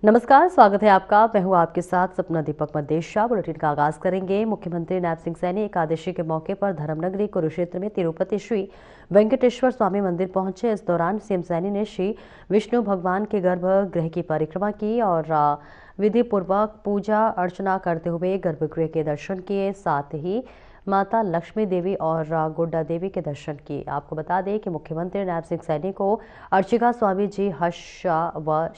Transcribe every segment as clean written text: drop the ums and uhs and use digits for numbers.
नमस्कार, स्वागत है आपका। मैं हूं आपके साथ सपना दीपक मदेशा। बुलेटिन का आगाज करेंगे। मुख्यमंत्री नायब सिंह सैनी एकादशी के मौके पर धर्मनगरी कुरुक्षेत्र में तिरुपति श्री वेंकटेश्वर स्वामी मंदिर पहुंचे। इस दौरान सीएम सैनी ने श्री विष्णु भगवान के गर्भगृह की परिक्रमा की और विधि पूर्वक पूजा अर्चना करते हुए गर्भगृह के दर्शन किए। साथ ही माता लक्ष्मी देवी और गोड्डा देवी के दर्शन किए। आपको बता दें कि मुख्यमंत्री नायब सिंह सैनी को अर्चिका स्वामी जी हर्ष व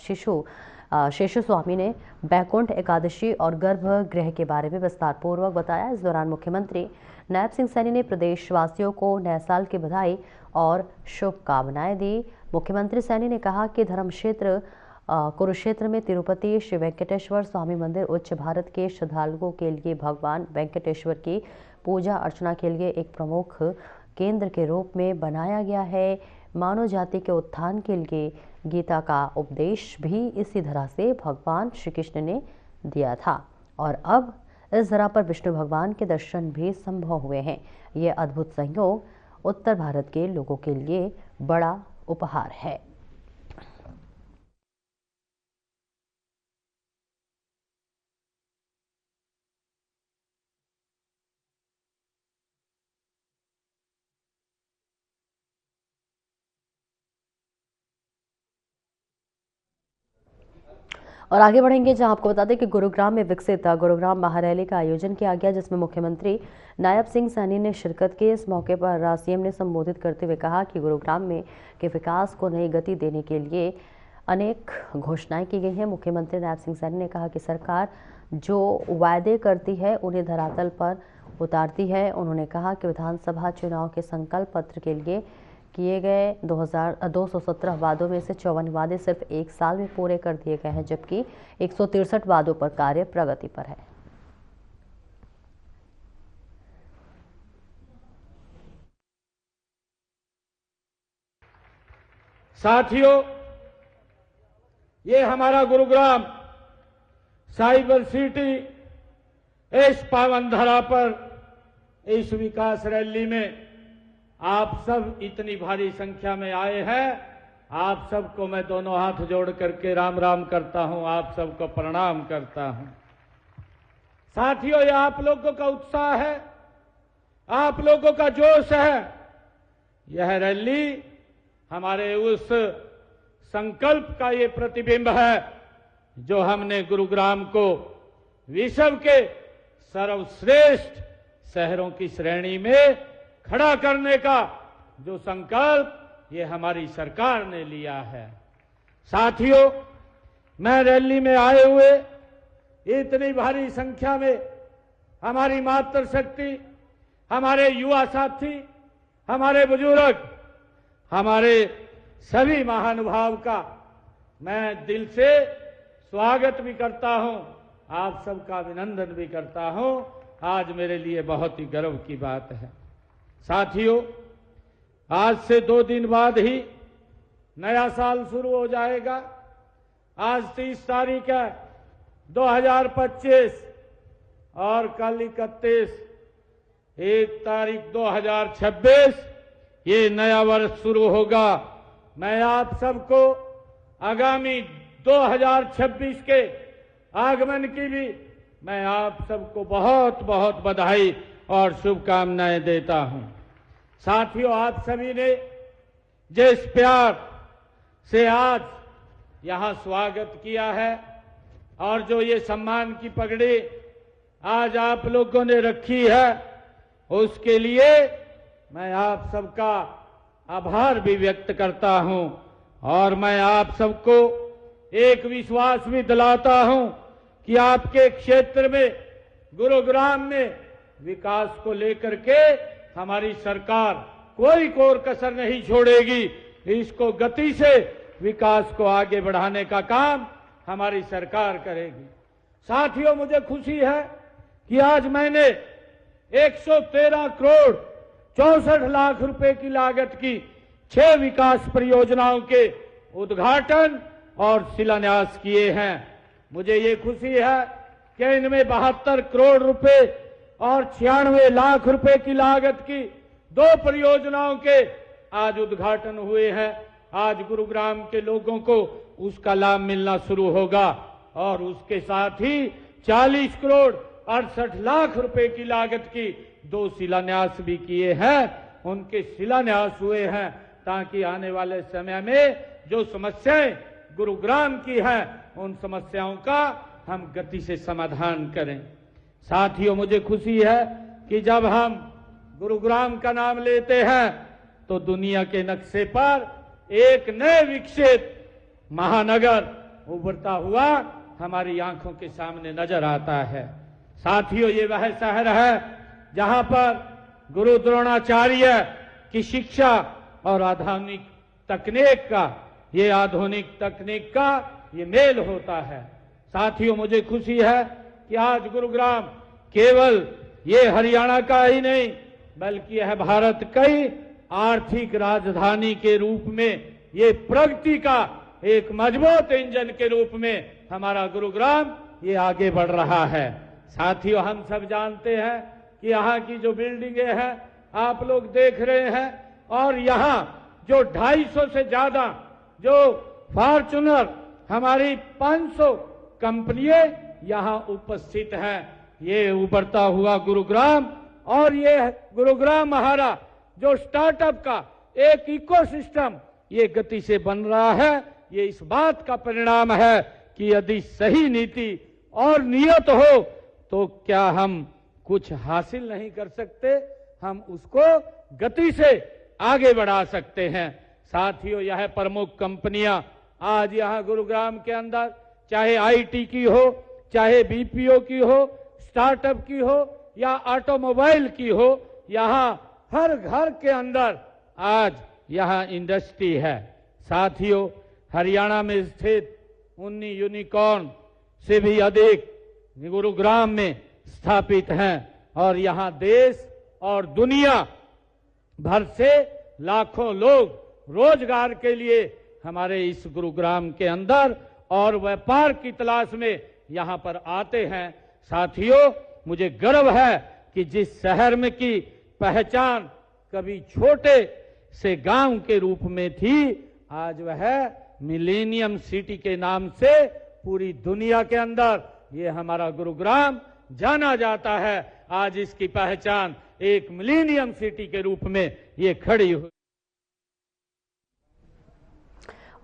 शेषु स्वामी ने बैकुंठ एकादशी और गर्भगृह के बारे में विस्तार पूर्वक बताया। इस दौरान मुख्यमंत्री नायब सिंह सैनी ने प्रदेशवासियों को नए साल की बधाई और शुभकामनाएं दी। मुख्यमंत्री सैनी ने कहा कि धर्म क्षेत्र कुरुक्षेत्र में तिरुपति श्री वेंकटेश्वर स्वामी मंदिर उच्च भारत के श्रद्धालुओं के लिए भगवान वेंकटेश्वर की पूजा अर्चना के लिए एक प्रमुख केंद्र के रूप में बनाया गया है। मानव जाति के उत्थान के लिए गीता का उपदेश भी इसी धरा से भगवान श्री कृष्ण ने दिया था और अब इस धरा पर विष्णु भगवान के दर्शन भी संभव हुए हैं। यह अद्भुत संयोग उत्तर भारत के लोगों के लिए बड़ा उपहार है। और आगे बढ़ेंगे, जहां आपको बता दें कि गुरुग्राम में विकसित गुरुग्राम महारैली का आयोजन किया गया, जिसमें मुख्यमंत्री नायब सिंह सैनी ने शिरकत की। इस मौके पर सीएम ने संबोधित करते हुए कहा कि गुरुग्राम में के विकास को नई गति देने के लिए अनेक घोषणाएं की गई हैं। मुख्यमंत्री नायब सिंह सैनी ने कहा कि सरकार जो वायदे करती है उन्हें धरातल पर उतारती है। उन्होंने कहा कि विधानसभा चुनाव के संकल्प पत्र के लिए किए गए 217 वादों में से 54 वादे सिर्फ एक साल में पूरे कर दिए गए हैं, जबकि 163 वादों पर कार्य प्रगति पर है। साथियों, ये हमारा गुरुग्राम साइबर सिटी इस पावन धरा पर इस विकास रैली में आप सब इतनी भारी संख्या में आए हैं। आप सबको मैं दोनों हाथ जोड़ करके राम राम करता हूं, आप सबको प्रणाम करता हूं। साथियों, ये आप लोगों का उत्साह है, आप लोगों का जोश है। यह रैली हमारे उस संकल्प का ये प्रतिबिंब है जो हमने गुरुग्राम को विश्व के सर्वश्रेष्ठ शहरों की श्रेणी में खड़ा करने का जो संकल्प ये हमारी सरकार ने लिया है। साथियों, मैं रैली में आए हुए इतनी भारी संख्या में हमारी मातृशक्ति, हमारे युवा साथी, हमारे बुजुर्ग, हमारे सभी महानुभाव का मैं दिल से स्वागत भी करता हूं, आप सबका अभिनंदन भी करता हूं। आज मेरे लिए बहुत ही गर्व की बात है। साथियों, आज से 2 दिन बाद ही नया साल शुरू हो जाएगा। आज 30 तारीख है 2025 और कल 31 तारीख 2026 ये नया वर्ष शुरू होगा। मैं आप सबको आगामी 2026 के आगमन की भी मैं आप सबको बहुत बहुत बधाई और शुभकामनाएं देता हूं। साथियों, आप सभी ने जिस प्यार से आज यहां स्वागत किया है और जो ये सम्मान की पगड़ी आज आप लोगों ने रखी है, उसके लिए मैं आप सबका आभार भी व्यक्त करता हूं। और मैं आप सबको एक विश्वास भी दिलाता हूं कि आपके क्षेत्र में गुरुग्राम में विकास को लेकर के हमारी सरकार कोई कोर कसर नहीं छोड़ेगी। इसको गति से विकास को आगे बढ़ाने का काम हमारी सरकार करेगी। साथियों, मुझे खुशी है कि आज मैंने 113 करोड़ 64 लाख रुपए की लागत की 6 विकास परियोजनाओं के उद्घाटन और शिलान्यास किए हैं। मुझे ये खुशी है कि इनमें 72 करोड़ रुपए और 96 लाख रुपए की लागत की 2 परियोजनाओं के आज उद्घाटन हुए हैं। आज गुरुग्राम के लोगों को उसका लाभ मिलना शुरू होगा। और उसके साथ ही 40 करोड़ 68 लाख रुपए की लागत की 2 शिलान्यास भी किए हैं। उनके शिलान्यास हुए हैं ताकि आने वाले समय में जो समस्याएं गुरुग्राम की हैं उन समस्याओं का हम गति से समाधान करें। साथियों, मुझे खुशी है कि जब हम गुरुग्राम का नाम लेते हैं तो दुनिया के नक्शे पर एक नए विकसित महानगर उभरता हुआ हमारी आंखों के सामने नजर आता है। साथियों, ये वह शहर है जहां पर गुरु द्रोणाचार्य की शिक्षा और आधुनिक तकनीक का ये मेल होता है। साथियों, मुझे खुशी है कि आज गुरुग्राम केवल ये हरियाणा का ही नहीं बल्कि यह भारत की आर्थिक राजधानी के रूप में, ये प्रगति का एक मजबूत इंजन के रूप में हमारा गुरुग्राम ये आगे बढ़ रहा है। साथियों, हम सब जानते हैं कि यहाँ की जो बिल्डिंगें हैं आप लोग देख रहे हैं, और यहाँ जो 250 से ज्यादा जो फॉर्च्यूनर हमारी 500 कंपनियां यहाँ उपस्थित हैं। ये उभरता हुआ गुरुग्राम और ये गुरुग्राम हमारा जो स्टार्टअप का एक इकोसिस्टम ये गति से बन रहा है, ये इस बात का परिणाम है कि यदि सही नीति और नियत हो तो क्या हम कुछ हासिल नहीं कर सकते, हम उसको गति से आगे बढ़ा सकते हैं। साथियों, यह प्रमुख कंपनियां आज यहां गुरुग्राम के अंदर चाहे आईटी की हो, चाहे बीपीओ की हो, स्टार्टअप की हो या ऑटोमोबाइल की हो, यहां हर घर के अंदर आज यहां इंडस्ट्री है। साथियों, हरियाणा में स्थित 19 यूनिकॉर्न से भी अधिक गुरुग्राम में स्थापित हैं और यहां देश और दुनिया भर से लाखों लोग रोजगार के लिए हमारे इस गुरुग्राम के अंदर और व्यापार की तलाश में यहां पर आते हैं। साथियों, मुझे गर्व है कि जिस शहर में की पहचान कभी छोटे से गांव के रूप में थी, आज वह मिलेनियम सिटी के नाम से पूरी दुनिया के अंदर ये हमारा गुरुग्राम जाना जाता है। आज इसकी पहचान एक मिलेनियम सिटी के रूप में ये खड़ी हुई।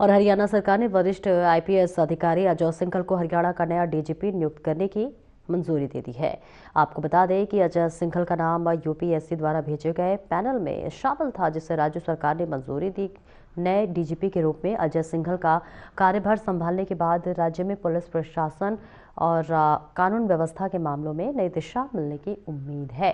और हरियाणा सरकार ने वरिष्ठ आईपीएस अधिकारी अजय सिंघल को हरियाणा का नया डीजीपी नियुक्त करने की मंजूरी दे दी है। आपको बता दें कि अजय सिंघल का नाम यूपीएससी द्वारा भेजे गए पैनल में शामिल था, जिसे राज्य सरकार ने मंजूरी दी। नए डीजीपी के रूप में अजय सिंघल का कार्यभार संभालने के बाद राज्य में पुलिस प्रशासन और कानून व्यवस्था के मामलों में नई दिशा मिलने की उम्मीद है।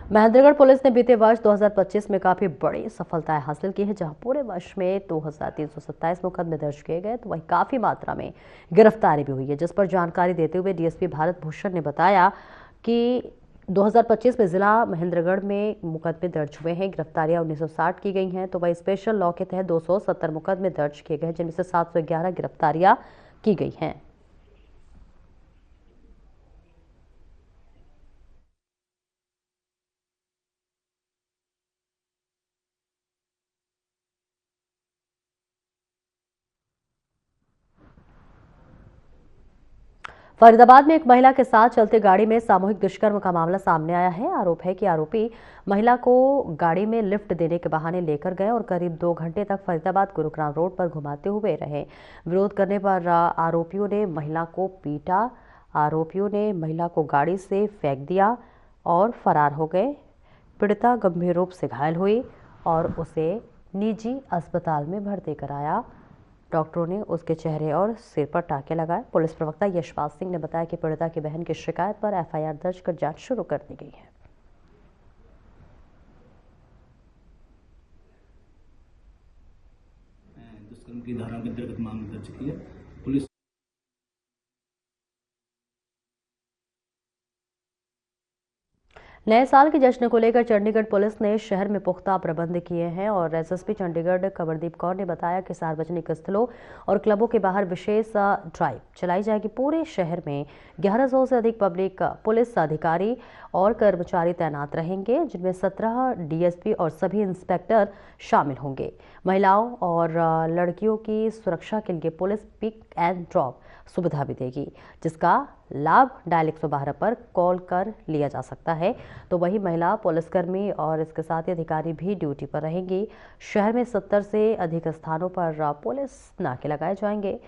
महेंद्रगढ़ पुलिस ने बीते वर्ष 2025 में काफी बड़ी सफलताएं हासिल की है, जहां पूरे वर्ष में 2327 मुकदमे दर्ज किए गए, तो वहीं काफी मात्रा में गिरफ्तारी भी हुई है। जिस पर जानकारी देते हुए डीएसपी भारत भूषण ने बताया कि 2025 में जिला महेंद्रगढ़ में मुकदमे दर्ज हुए हैं, गिरफ्तारियां 1960 की गई हैं, तो वहीं स्पेशल लॉ के तहत 270 मुकदमे दर्ज किए गए, जिनमें से 711 गिरफ्तारियां की गई हैं। फरीदाबाद में एक महिला के साथ चलते गाड़ी में सामूहिक दुष्कर्म का मामला सामने आया है। आरोप है कि आरोपी महिला को गाड़ी में लिफ्ट देने के बहाने लेकर गए और करीब 2 घंटे तक फरीदाबाद गुरुग्राम रोड पर घुमाते हुए रहे। विरोध करने पर आरोपियों ने महिला को पीटा। आरोपियों ने महिला को गाड़ी से फेंक दिया और फरार हो गए। पीड़िता गंभीर रूप से घायल हुई और उसे निजी अस्पताल में भर्ती कराया। डॉक्टरों ने उसके चेहरे और सिर पर टाँके लगाए। पुलिस प्रवक्ता यशपाल सिंह ने बताया कि पीड़िता की बहन की शिकायत पर एफआईआर दर्ज कर जांच शुरू कर दी गई है। दुष्कर्म की धारा के अंतर्गत मामला दर्ज किया। पुलिस नए साल के जश्न को लेकर चंडीगढ़ पुलिस ने शहर में पुख्ता प्रबंध किए हैं और एसएसपी चंडीगढ़ कवरदीप कौर ने बताया कि सार्वजनिक स्थलों और क्लबों के बाहर विशेष ड्राइव चलाई जाएगी। पूरे शहर में 1100 से अधिक पब्लिक पुलिस अधिकारी और कर्मचारी तैनात रहेंगे, जिनमें 17 डीएसपी और सभी इंस्पेक्टर शामिल होंगे। महिलाओं और लड़कियों की सुरक्षा के लिए पुलिस पिक एंड ड्रॉप सुविधा भी देगी, जिसका लाभ डायल 112 पर कॉल कर लिया जा सकता है। तो वही महिला पुलिसकर्मी और इसके साथ ही अधिकारी भी ड्यूटी पर रहेंगी। शहर में 70 से अधिक स्थानों पर पुलिस नाके लगाए जाएंगे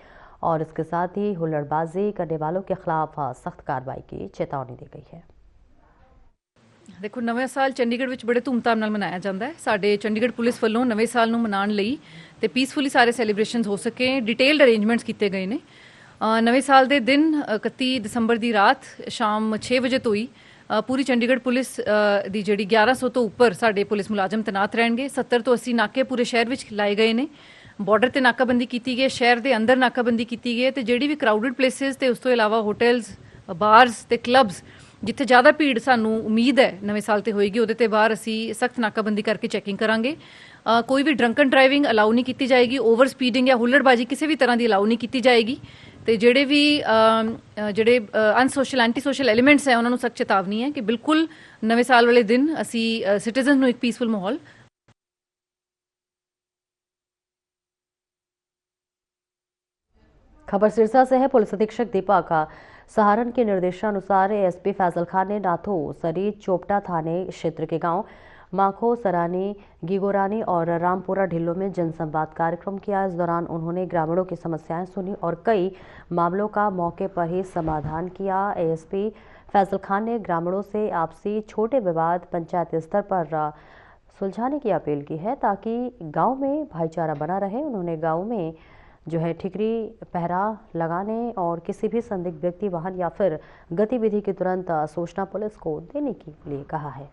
और इसके साथ ही हुल्लड़बाजी करने वालों के खिलाफ सख्त कार्रवाई की चेतावनी दी गई है। देखो, नवां साल चंडीगढ़ ਵਿੱਚ ਬੜੇ ਧੂਮਧਾਮ ਨਾਲ ਮਨਾਇਆ ਜਾਂਦਾ ਹੈ। ਸਾਡੇ ਚੰਡੀਗੜ੍ਹ ਪੁਲਿਸ ਵੱਲੋਂ ਨਵੇਂ ਸਾਲ ਨੂੰ ਮਨਾਉਣ ਲਈ ਤੇ ਪੀਸਫੁਲੀ ਸਾਰੇ ਸੈਲੀਬ੍ਰੇਸ਼ਨਸ ਹੋ ਸਕੇ ਡਿਟੇਲਡ ਅਰੇਂਜਮੈਂਟਸ ਕੀਤੇ ਗਏ ਨੇ। ਨਵੇਂ ਸਾਲ ਦੇ ਦਿਨ 31 ਦਸੰਬਰ ਦੀ ਰਾਤ ਸ਼ਾਮ 6 ਵਜੇ ਤੋਂ ਹੀ ਪੂਰੀ ਚੰਡੀਗੜ੍ਹ ਪੁਲਿਸ ਦੀ ਜਿਹੜੀ 1100 ਤੋਂ ਉੱਪਰ ਸਾਡੇ ਪੁਲਿਸ ਮੁਲਾਜ਼ਮ ਤੈਨਾਤ ਰਹਿਣਗੇ। 70 ਤੋਂ 80 ਨਾਕੇ ਪੂਰੇ ਸ਼ਹਿਰ ਵਿੱਚ ਲਾਏ ਗਏ ਨੇ। ਬਾਰਡਰ ਤੇ ਨਾਕਾਬੰਦੀ ਕੀਤੀ ਗਈ ਹੈ, ਸ਼ਹਿਰ ਦੇ ਅੰਦਰ ਨਾਕਾਬੰਦੀ ਕੀਤੀ ਗਈ ਹੈ ਤੇ ਜਿਹੜੀ ਵੀ ਕਰਾਊਡਡ ਪਲੇਸਿਸ ਤੇ ਉਸ ਤੋਂ ਇਲਾਵਾ ਹੋਟਲਸ, ਬਾਰਸ ਤੇ ਕਲੱਬਸ ਜਿੱਥੇ ਜ਼ਿਆਦਾ ਭੀੜ ਸਾਨੂੰ ਉਮੀਦ ਹੈ ਨਵੇਂ ਸਾਲ ਤੇ ਹੋਏਗੀ, ਉਹਦੇ ਤੇ ਬਾਹਰ ਅਸੀਂ ਸਖਤ ਨਾਕਾਬੰਦੀ ਕਰਕੇ ਚੈਕਿੰਗ ਕਰਾਂਗੇ। ਕੋਈ ਵੀ ਡਰੰਕਨ ਡਰਾਈਵਿੰਗ ਅਲਾਉ ਨਹੀਂ ਕੀਤੀ ਜਾਏਗੀ। ਓਵਰ ਸਪੀਡਿੰਗ ਜਾਂ ਹੁੱਲੜਬਾਜੀ ਕਿਸੇ ਵੀ ਤਰ੍ਹਾਂ ਦੀ ਅਲਾਉ ਨਹੀਂ ਕੀਤੀ ਜਾਏਗੀ ਤੇ ਜਿਹੜੇ ਵੀ ਅਨਸੋਸ਼ਲ ਐਂਟੀ ਸੋਸ਼ਲ ਐਲੀਮੈਂਟਸ ਹੈ ਉਹਨਾਂ ਨੂੰ ਸਖਤ ਚੇਤਾਵਨੀ ਹੈ ਕਿ ਬਿਲਕੁਲ ਨਵੇਂ ਸਾਲ ਵਾਲੇ ਦਿਨ ਅਸੀਂ ਸਿਟੀਜ਼ਨ ਨੂੰ ਇੱਕ ਪੀਸਫੁਲ ਮਾਹੌਲ। खबर सिरसा से है। पुलिस अधीक्षक दीपक सहारन के निर्देशानुसार एएसपी फैजल खान ने नाथो सरी चोपटा थाने क्षेत्र के गांव माखो सरानी, गिगोरानी और रामपुरा ढिल्लो में जनसंवाद कार्यक्रम किया। इस दौरान उन्होंने ग्रामीणों की समस्याएं सुनी और कई मामलों का मौके पर ही समाधान किया। एएसपी फैजल खान ने ग्रामीणों से आपसी छोटे विवाद पंचायत स्तर पर सुलझाने की अपील की है ताकि गांव में भाईचारा बना रहे। उन्होंने गांव में जो है ठिकरी पहरा लगाने और किसी भी संदिग्ध व्यक्ति, वाहन या फिर गतिविधि की तुरंत सूचना पुलिस को देने के लिए कहा है।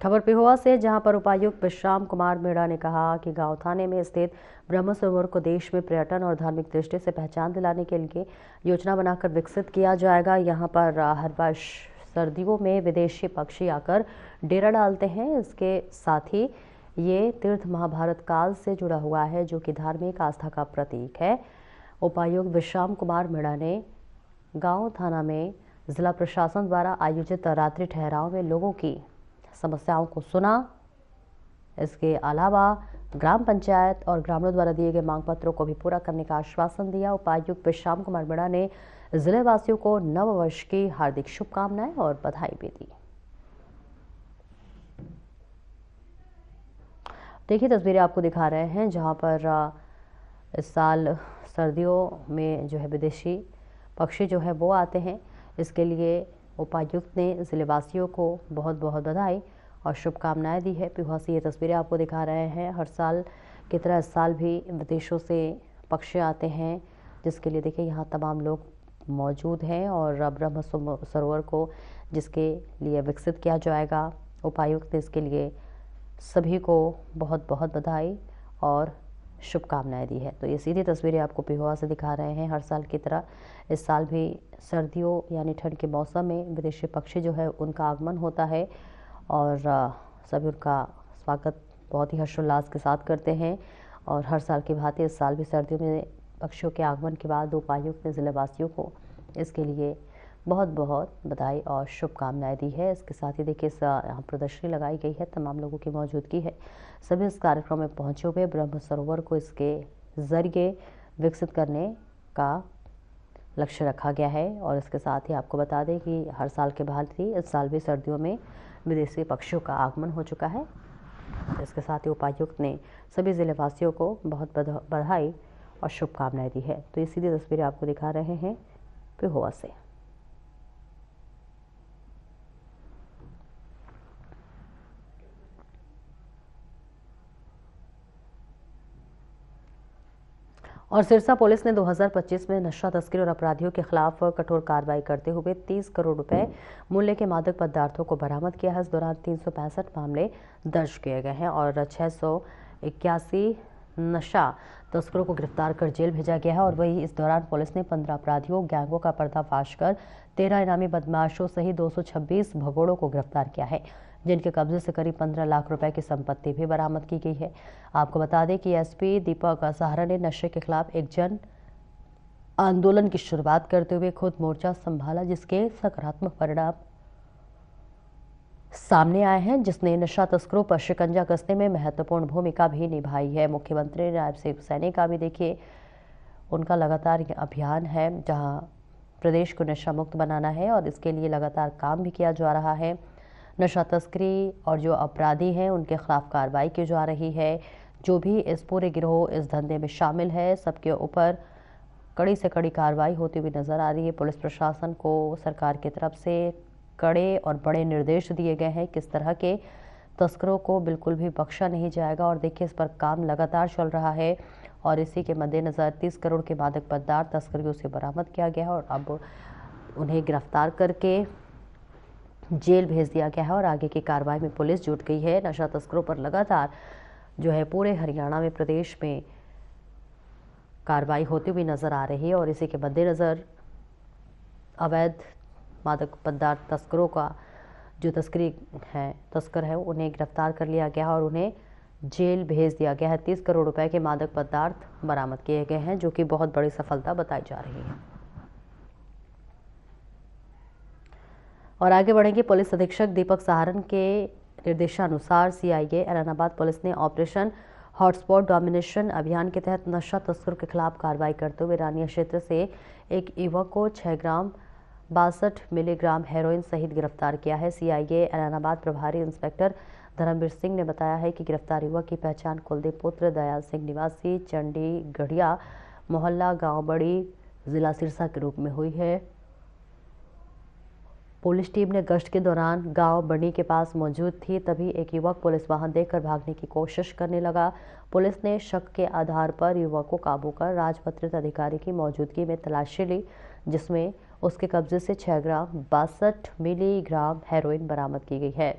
खबर पेहोवा से, जहां पर उपायुक्त विश्राम कुमार मीणा ने कहा कि गांव थाने में स्थित ब्रह्म सरोवर को देश में पर्यटन और धार्मिक दृष्टि से पहचान दिलाने के लिए योजना बनाकर विकसित किया जाएगा। यहां पर हर वर्ष सर्दियों में विदेशी पक्षी आकर डेरा डालते हैं। इसके साथ ही ये तीर्थ महाभारत काल से जुड़ा हुआ है, जो कि धार्मिक आस्था का प्रतीक है। उपायुक्त विश्राम कुमार मीणा ने गांव थाना में जिला प्रशासन द्वारा आयोजित रात्रि ठहराव में लोगों की समस्याओं को सुना। इसके अलावा ग्राम पंचायत और ग्रामीणों द्वारा दिए गए मांग पत्रों को भी पूरा करने का आश्वासन दिया। उपायुक्त विश्राम कुमार मीणा ने जिले वासियों को नव वर्ष की हार्दिक शुभकामनाएं और बधाई भी दी। देखिए, तस्वीरें आपको दिखा रहे हैं जहां पर इस साल सर्दियों में जो है विदेशी पक्षी जो है वो आते हैं। इसके लिए उपायुक्त ने जिलेवासियों को बहुत बहुत बधाई और शुभकामनाएं दी है। पिहोवा से ये तस्वीरें आपको दिखा रहे हैं। हर साल की तरह इस साल भी विदेशों से पक्षी आते हैं, जिसके लिए देखिए यहाँ तमाम लोग मौजूद हैं और ब्रह्म सरोवर को जिसके लिए विकसित किया जाएगा, उपायुक्त ने इसके लिए सभी को बहुत बहुत बधाई और शुभकामनाएं दी है। तो ये सीधी तस्वीरें आपको पिहोवा से दिखा रहे हैं। हर साल की तरह इस साल भी सर्दियों यानी ठंड के मौसम में विदेशी पक्षी जो है उनका आगमन होता है और सभी उनका स्वागत बहुत ही हर्षोल्लास के साथ करते हैं। और हर साल की भांति इस साल भी सर्दियों में पक्षियों के आगमन के बाद उपायुक्त ने जिलेवासियों को इसके लिए बहुत बहुत बधाई और शुभकामनाएं दी है। इसके साथ ही देखिए यहाँ प्रदर्शनी लगाई गई है, तमाम लोगों की मौजूदगी है। सभी इस कार्यक्रम में पहुंचे हुए ब्रह्म सरोवर को इसके जरिए विकसित करने का लक्ष्य रखा गया है। और इसके साथ ही आपको बता दें कि हर साल के भांति इस साल भी सर्दियों में विदेशी पक्षियों का आगमन हो चुका है। इसके साथ ही उपायुक्त ने सभी जिलेवासियों को बहुत बधाई और शुभकामनाएं दी है। तो ये सीधी तस्वीरें आपको दिखा रहे हैं पिहोवा से। और सिरसा पुलिस ने 2025 में नशा तस्करी और अपराधियों के खिलाफ कठोर कार्रवाई करते हुए 30 करोड़ रुपए मूल्य के मादक पदार्थों को बरामद किया है। इस दौरान 365 मामले दर्ज किए गए हैं और 681 नशा तस्करों को गिरफ्तार कर जेल भेजा गया है। और वहीं इस दौरान पुलिस ने 15 अपराधियों गैंगों का पर्दाफाश कर 13 इनामी बदमाशों सहित 226 भगोड़ों को गिरफ्तार किया है, जिनके कब्जे से करीब 15 लाख रुपए की संपत्ति भी बरामद की गई है। आपको बता दें कि एसपी दीपक सहारा ने नशे के खिलाफ एक जन आंदोलन की शुरुआत करते हुए खुद मोर्चा संभाला, जिसके सकारात्मक परिणाम सामने आए हैं, जिसने नशा तस्करों पर शिकंजा कसने में महत्वपूर्ण भूमिका भी निभाई है। मुख्यमंत्री नायब सैनी का भी देखिए उनका लगातार ये अभियान है, जहां प्रदेश को नशा मुक्त बनाना है और इसके लिए लगातार काम भी किया जा रहा है। नशा तस्करी और जो अपराधी हैं उनके खिलाफ कार्रवाई की जा रही है। जो भी इस पूरे गिरोह इस धंधे में शामिल है, सबके ऊपर कड़ी से कड़ी कार्रवाई होती हुई नजर आ रही है। पुलिस प्रशासन को सरकार की तरफ से कड़े और बड़े निर्देश दिए गए हैं, किस तरह के तस्करों को बिल्कुल भी बख्शा नहीं जाएगा। और देखिए इस पर काम लगातार चल रहा है और इसी के मद्देनजर 30 करोड़ के मादक पदार्थ तस्करियों से बरामद किया गया है और अब उन्हें गिरफ्तार करके जेल भेज दिया गया है और आगे की कार्रवाई में पुलिस जुट गई है। नशा तस्करों पर लगातार जो है पूरे हरियाणा में, प्रदेश में कार्रवाई होती हुई नजर आ रही है और इसी के मद्देनजर अवैध मादक पदार्थ तस्करों का जो तस्कर है उन्हें गिरफ्तार कर लिया गया और उन्हें जेल भेज दिया गया है। 30 करोड़ रुपए के मादक पदार्थ बरामद किए गए हैं, जो कि बहुत बड़ी सफलता बताई जा रही है। और आगे बढ़ेंगे। पुलिस अधीक्षक दीपक सहारन के निर्देशानुसार सीआईए ऐलानाबाद पुलिस ने ऑपरेशन हॉटस्पॉट डोमिनेशन अभियान के तहत नशा तस्करों के खिलाफ कार्रवाई करते हुए रानिया क्षेत्र से एक युवक को 6 ग्राम 62 मिलीग्राम हेरोइन सहित गिरफ्तार किया है। सीआईए ऐलानाबाद प्रभारी इंस्पेक्टर धर्मवीर सिंह ने बताया है कि गिरफ्तार युवक की पहचान कुलदीप पुत्र दयाल सिंह निवासी चंडीगढ़िया मोहल्ला गांव बड़ी जिला सिरसा के रूप में हुई है। पुलिस टीम ने गश्त के दौरान गांव बड़ी के पास मौजूद थी, तभी एक युवक पुलिस वाहन देखकर भागने की कोशिश करने लगा। पुलिस ने शक के आधार पर युवक को काबू कर राजपत्रित अधिकारी की मौजूदगी में तलाशी ली, जिसमें उसके कब्जे से 6 ग्राम 62 मिलीग्राम हेरोइन बरामद की गई है।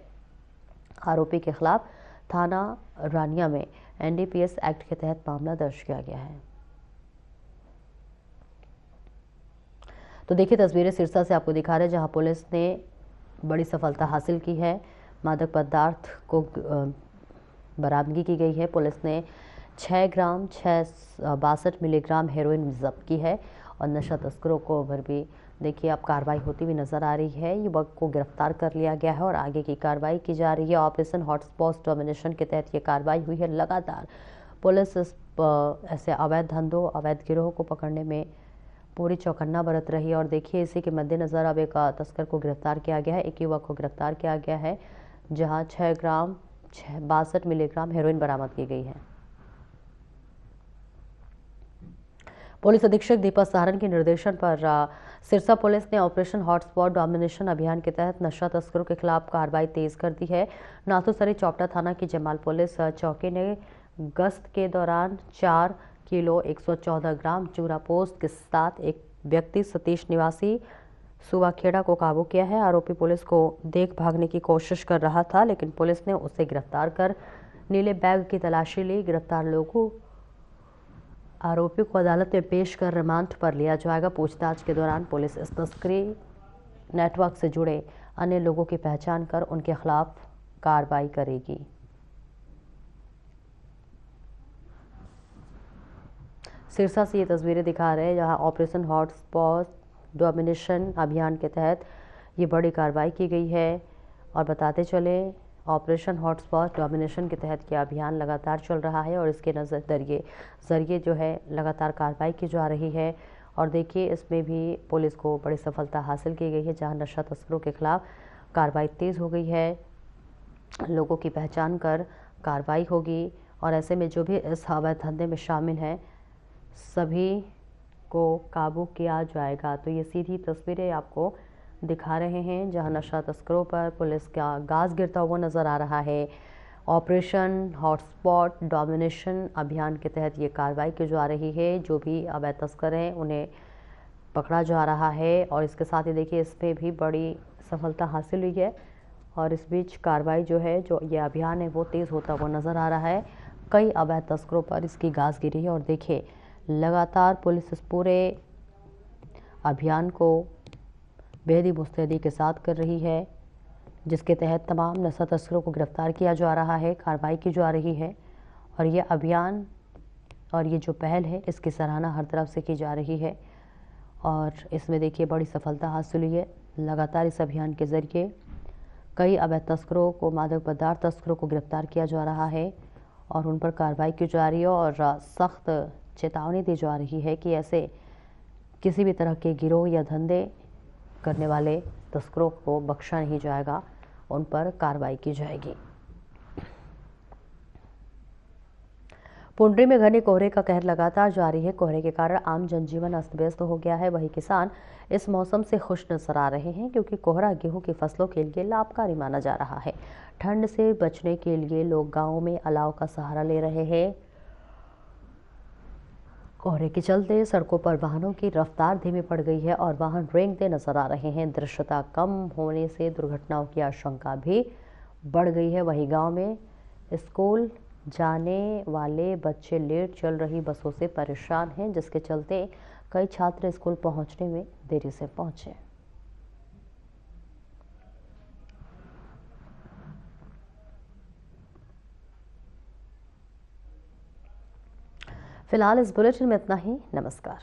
आरोपी के खिलाफ थाना रानिया में एनडीपीएस एक्ट के तहत मामला दर्ज किया गया है। तो देखिए तस्वीरें सिरसा से आपको दिखा रहे हैं, जहां पुलिस ने बड़ी सफलता हासिल की है। मादक पदार्थ को बरामदगी की गई है। पुलिस ने 6 ग्राम 62 मिलीग्राम हेरोइन जब्त की है और नशा तस्करों को पर भी देखिए अब कार्रवाई होती हुई नजर आ रही है। युवक को गिरफ्तार कर लिया गया है और आगे की कार्रवाई की जा रही है। ऑपरेशन हॉटस्पॉट डोमिनेशन के तहत ये कार्रवाई हुई है। लगातार पुलिस ऐसे अवैध धंधों, अवैध गिरोह को पकड़ने में पूरी चौकन्ना बरत रही है। और देखिए इसी के मद्देनजर अब एक तस्कर को गिरफ्तार किया गया है, एक युवक को गिरफ्तार किया गया है, जहां 6 ग्राम 62 मिलीग्राम हेरोइन बरामद की गई है। पुलिस अधीक्षक दीपक सहारन के निर्देशन पर सिरसा पुलिस ने ऑपरेशन हॉटस्पॉट डोमिनेशन अभियान के तहत नशा तस्करों के खिलाफ कार्रवाई तेज कर दी है। नाथूसरी चौपटा थाना की जमाल पुलिस चौकी ने गश्त के दौरान 4 किलो 114 ग्राम चूरा पोस्त के साथ एक व्यक्ति सतीश निवासी सुवाखेड़ा को काबू किया है। आरोपी पुलिस को देख भागने की कोशिश कर रहा था, लेकिन पुलिस ने उसे गिरफ्तार कर नीले बैग की तलाशी ली। गिरफ्तार लोगों आरोपियों को अदालत में पेश कर रिमांड पर लिया जाएगा। पूछताछ के दौरान पुलिस इस तस्करी नेटवर्क से जुड़े अन्य लोगों की पहचान कर उनके खिलाफ कार्रवाई करेगी। सिरसा से ये तस्वीरें दिखा रहे हैं, जहां ऑपरेशन हॉटस्पॉट डोमिनेशन अभियान के तहत ये बड़ी कार्रवाई की गई है। और बताते चले ऑपरेशन हॉटस्पॉट डोमिनेशन के तहत यह अभियान लगातार चल रहा है और इसके जरिए जो है लगातार कार्रवाई की जा रही है। और देखिए इसमें भी पुलिस को बड़ी सफलता हासिल की गई है, जहां नशा तस्करों के खिलाफ कार्रवाई तेज हो गई है। लोगों की पहचान कर कार्रवाई होगी और ऐसे में जो भी इस अवैध धंधे में शामिल हैं सभी को काबू किया जाएगा। तो ये सीधी तस्वीरें आपको दिखा रहे हैं, जहां नशा तस्करों पर पुलिस का गाज गिरता हुआ नजर आ रहा है ऑपरेशन हॉटस्पॉट डोमिनेशन अभियान के तहत ये कार्रवाई की जा रही है। जो भी अवैध तस्कर हैं उन्हें पकड़ा जा रहा है और इसके साथ ही देखिए इसमें भी बड़ी सफलता हासिल हुई है। और इस बीच कार्रवाई जो है, जो ये अभियान है वो तेज़ होता हुआ नज़र आ रहा है। कई अवैध तस्करों पर इसकी गाज गिरी है और देखिए लगातार पुलिस इस पूरे अभियान को बेहद ही मुस्तैदी के साथ कर रही है, जिसके तहत तमाम नशा तस्करों को गिरफ्तार किया जा रहा है, कार्रवाई की जा रही है। और ये अभियान और ये जो पहल है इसकी सराहना हर तरफ से की जा रही है और इसमें देखिए बड़ी सफलता हासिल हुई है। लगातार इस अभियान के जरिए कई अवैध तस्करों को, मादक पदार्थ तस्करों को गिरफ्तार किया जा रहा है और उन पर कार्रवाई की जा रही है और सख्त चेतावनी दी जा रही है कि ऐसे किसी भी तरह के गिरोह या धंधे करने वाले तस्करों को बख्शा नहीं जाएगा, उन पर कार्रवाई की जाएगी। पुंडरी में घने कोहरे का कहर लगातार जारी है। कोहरे के कारण आम जनजीवन अस्त व्यस्त हो गया है। वहीं किसान इस मौसम से खुश नजर आ रहे हैं क्योंकि कोहरा गेहूं की फसलों के लिए लाभकारी माना जा रहा है। ठंड से बचने के लिए लोग गांवों में अलाव का सहारा ले रहे हैं। कोहरे के चलते सड़कों पर वाहनों की रफ्तार धीमी पड़ गई है और वाहन रेंगते नजर आ रहे हैं। दृश्यता कम होने से दुर्घटनाओं की आशंका भी बढ़ गई है। वहीं गांव में स्कूल जाने वाले बच्चे लेट चल रही बसों से परेशान हैं, जिसके चलते कई छात्र स्कूल पहुंचने में देरी से पहुंचे। फिलहाल इस बुलेटिन में इतना ही। नमस्कार।